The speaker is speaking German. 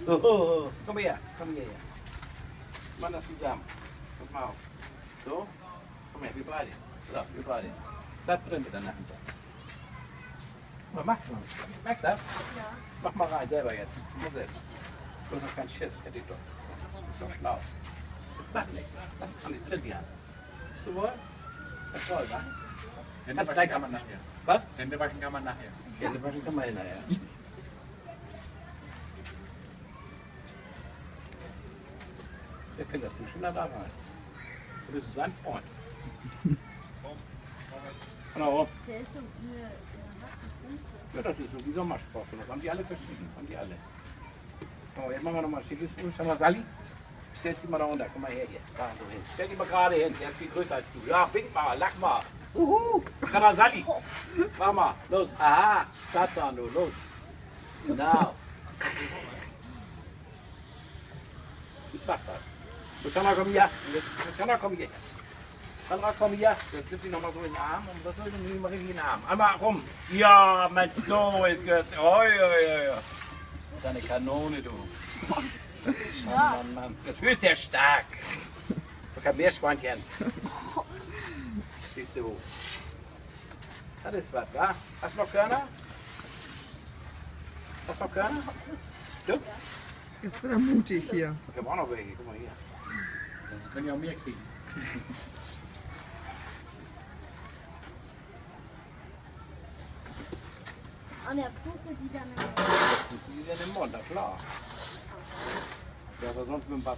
Oh, komm her. Mach das zusammen. Guck mal auf. So. Komm her, wir beide. So, wir beide. Bleib drin mit der Hand. Aber mach mal. Merkst du das? Ja. Mach mal rein, selber jetzt. Nur selbst. Du hast noch keinen Schiss, kennt ihr doch. Das ist doch schlau. Mach nichts. Lass es an die drin, die Hand. Ist so wohl? Das ist toll, wa? Hände waschen kann man nachher. Was? Hände waschen kann man nachher. Hände waschen kann man hinterher. Der findet das schon da rein. Du bist sein Freund. Hallo. Der ist so eine Ja, das ist so wie Sommersprosse. Das haben die alle verschieden. Haben die alle. Oh, jetzt machen wir nochmal ein schickes Foto. Schau mal, Sally. Stell sie mal da runter. Komm mal her hier. Da so hin. Stell die mal gerade hin. Der ist viel größer als du. Ja, wink mal. Lach mal. Komm mal, Sally. Mach mal. Los. Aha. Tarzan, du. Los. Genau. Du Bastard. So, Sandra, komm hier. Sandra, komm hier. Sandra, komm hier. Jetzt nimmt sie nochmal so in den Arm. Und was soll ich denn mal in den Arm? Einmal rum. Ja, Mensch, so ist gut. Oi. Das ist eine Kanone, du. Mann. Dafür ist der stark. Ich habe Meerschweinchen. Siehst du. Das ist was, wa? Hast du noch Körner? Hast du noch Körner? Du? Jetzt wird er mutig hier. Ich habe auch noch welche. Guck mal hier. Sie können ja auch mehr kriegen. Und er pustet die dann in den Das ist wieder in den Mund, na klar. Ja, aber sonst mit dem Wasser.